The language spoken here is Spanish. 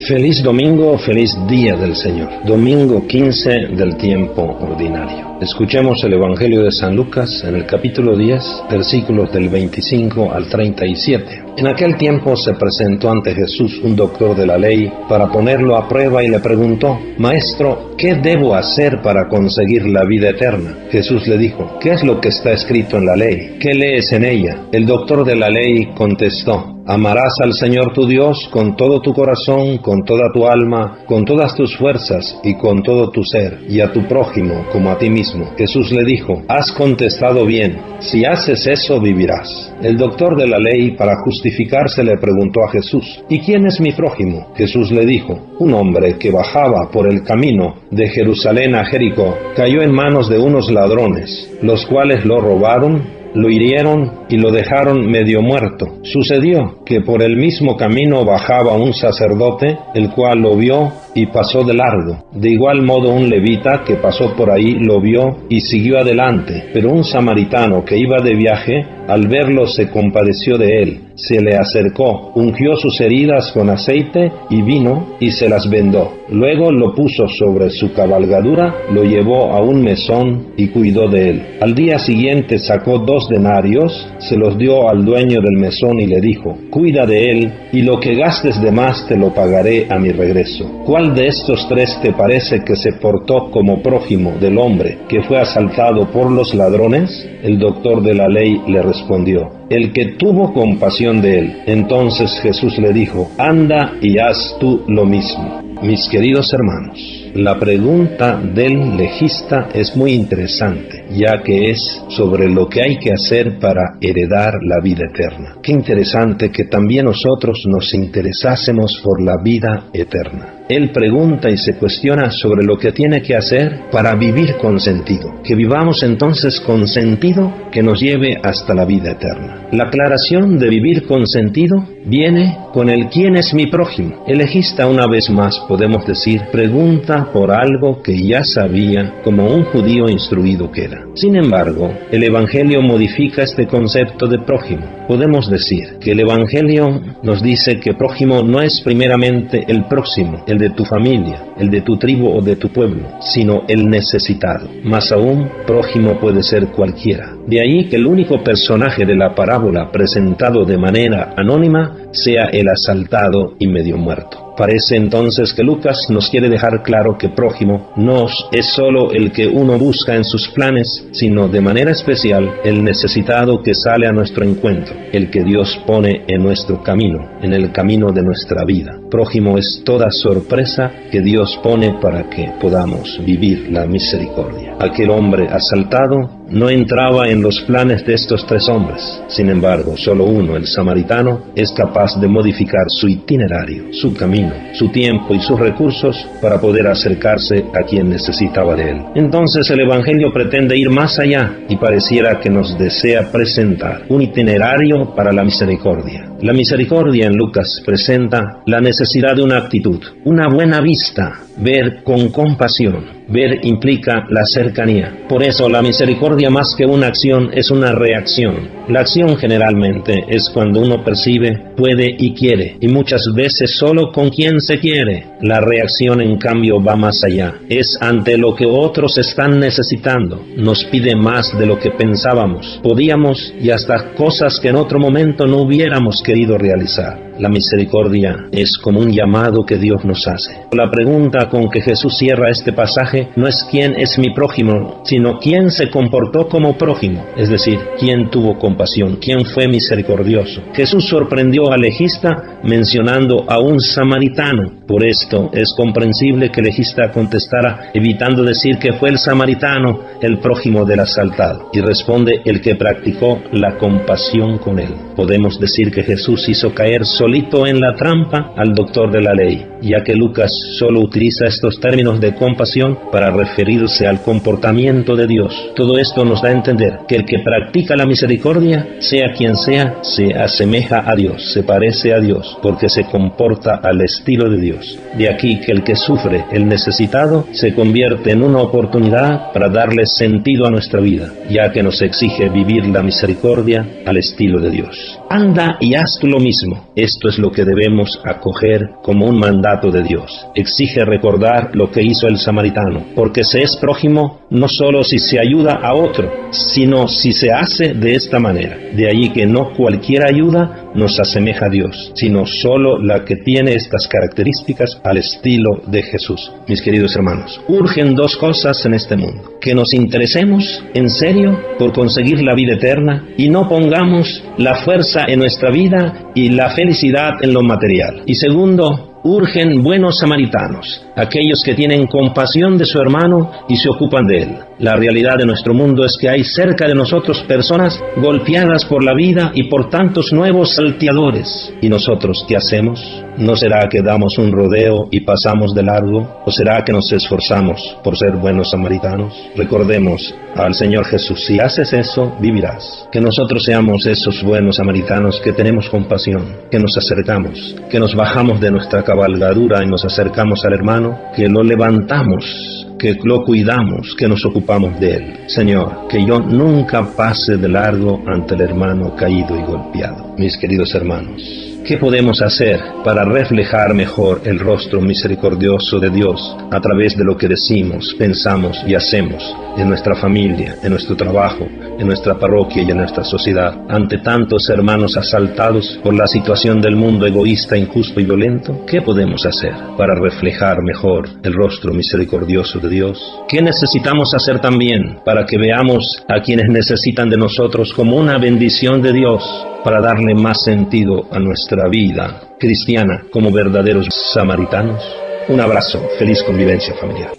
Feliz domingo, feliz día del Señor. Domingo 15 del tiempo ordinario. Escuchemos el Evangelio de San Lucas en el capítulo 10, versículos del 25 al 37. En aquel tiempo se presentó ante Jesús un doctor de la ley para ponerlo a prueba y le preguntó: Maestro, ¿qué debo hacer para conseguir la vida eterna? Jesús le dijo: ¿Qué es lo que está escrito en la ley? ¿Qué lees en ella? El doctor de la ley contestó: Amarás al Señor tu Dios con todo tu corazón, con toda tu alma, con todas tus fuerzas y con todo tu ser, y a tu prójimo como a ti mismo. Jesús le dijo: Has contestado bien, si haces eso vivirás. El doctor de la ley, para justificarse, le preguntó a Jesús: ¿Y quién es mi prójimo? Jesús le dijo: Un hombre que bajaba por el camino de Jerusalén a Jericó cayó en manos de unos ladrones, los cuales lo robaron, lo hirieron y lo dejaron medio muerto. Sucedió que por el mismo camino bajaba un sacerdote, el cual lo vio y pasó de largo. De igual modo un levita que pasó por ahí lo vio y siguió adelante. Pero un samaritano que iba de viaje, al verlo se compadeció de él, se le acercó, ungió sus heridas con aceite y vino y se las vendó. Luego lo puso sobre su cabalgadura, lo llevó a un mesón y cuidó de él. Al día siguiente sacó 2 denarios, se los dio al dueño del mesón y le dijo: Cuida de él, y lo que gastes de más te lo pagaré a mi regreso. ¿Cuál de estos 3 te parece que se portó como prójimo del hombre que fue asaltado por los ladrones? El doctor de la ley le respondió: el que tuvo compasión de él. Entonces Jesús le dijo: Anda y haz tú lo mismo. Mis queridos hermanos, la pregunta del legista es muy interesante, ya que es sobre lo que hay que hacer para heredar la vida eterna. Qué interesante que también nosotros nos interesásemos por la vida eterna. Él pregunta y se cuestiona sobre lo que tiene que hacer para vivir con sentido. Que vivamos entonces con sentido que nos lleve hasta la vida eterna. La aclaración de vivir con sentido viene con el ¿quién es mi prójimo? El legista, una vez más podemos decir, pregunta por algo que ya sabía, como un judío instruido que era. Sin embargo, el Evangelio modifica este concepto de prójimo. Podemos decir que el Evangelio nos dice que prójimo no es primeramente el próximo, el de tu familia, el de tu tribu o de tu pueblo, sino el necesitado. Más aún, prójimo puede ser cualquiera. De ahí que el único personaje de la parábola presentado de manera anónima sea el asaltado y medio muerto. Parece entonces que Lucas nos quiere dejar claro que prójimo no es solo el que uno busca en sus planes, sino de manera especial el necesitado que sale a nuestro encuentro, el que Dios pone en nuestro camino, en el camino de nuestra vida. Prójimo es toda sorpresa que Dios pone para que podamos vivir la misericordia. Aquel hombre asaltado no entraba en los planes de estos 3 hombres. Sin embargo, solo uno, el samaritano, es capaz de modificar su itinerario, su camino, su tiempo y sus recursos para poder acercarse a quien necesitaba de él. Entonces el Evangelio pretende ir más allá y pareciera que nos desea presentar un itinerario para la misericordia. La misericordia en Lucas presenta la necesidad de una actitud, una buena vista, ver con compasión. Ver implica la cercanía. Por eso la misericordia, más que una acción, es una reacción. La acción generalmente es cuando uno percibe, puede y quiere, y muchas veces solo con quien se quiere. La reacción, en cambio, va más allá. Es ante lo que otros están necesitando. Nos pide más de lo que pensábamos, podíamos, y hasta cosas que en otro momento no hubiéramos querido realizar. La misericordia es como un llamado que Dios nos hace. La pregunta con que Jesús cierra este pasaje no es quién es mi prójimo, sino quién se comportó como prójimo, es decir, quién tuvo compasión, quién fue misericordioso. Jesús sorprendió al legista mencionando a un samaritano. Por esto es comprensible que el legista contestara evitando decir que fue el samaritano el prójimo del asaltado, y responde: el que practicó la compasión con él. Podemos decir que Jesús hizo caer solito en la trampa al doctor de la ley, ya que Lucas solo utiliza estos términos de compasión para referirse al comportamiento de Dios. Todo esto nos da a entender que el que practica la misericordia, sea quien sea, se asemeja a Dios, se parece a Dios, porque se comporta al estilo de Dios. De aquí que el que sufre, el necesitado, se convierte en una oportunidad para darle sentido a nuestra vida, ya que nos exige vivir la misericordia al estilo de Dios. anda y haz tú lo mismo. Esto es lo que debemos acoger como un mandato de Dios. Exige recordar lo que hizo el samaritano, porque se es prójimo no solo si se ayuda a otro, sino si se hace de esta manera. De allí que no cualquier ayuda nos asemeja a Dios, sino solo la que tiene estas características al estilo de Jesús. Mis queridos hermanos, urgen dos cosas en este mundo: que nos interesemos en serio por conseguir la vida eterna y no pongamos la fuerza en nuestra vida y la felicidad en lo material. Y segundo, urgen buenos samaritanos, aquellos que tienen compasión de su hermano y se ocupan de él. La realidad de nuestro mundo es que hay cerca de nosotros personas golpeadas por la vida y por tantos nuevos salteadores. ¿Y nosotros qué hacemos? ¿No será que damos un rodeo y pasamos de largo? ¿O será que nos esforzamos por ser buenos samaritanos? Recordemos al Señor Jesús: si haces eso, vivirás. Que nosotros seamos esos buenos samaritanos que tenemos compasión, que nos acercamos, que nos bajamos de nuestra cabalgadura y nos acercamos al hermano, que lo levantamos, que lo cuidamos, que nos ocupamos de él. Señor, que yo nunca pase de largo ante el hermano caído y golpeado. Mis queridos hermanos, ¿qué podemos hacer para reflejar mejor el rostro misericordioso de Dios a través de lo que decimos, pensamos y hacemos en nuestra familia, en nuestro trabajo, en nuestra parroquia y en nuestra sociedad, ante tantos hermanos asaltados por la situación del mundo egoísta, injusto y violento? ¿Qué podemos hacer para reflejar mejor el rostro misericordioso de Dios? ¿Qué necesitamos hacer también para que veamos a quienes necesitan de nosotros como una bendición de Dios, para darle más sentido a nuestra vida cristiana como verdaderos samaritanos? Un abrazo, feliz convivencia familiar.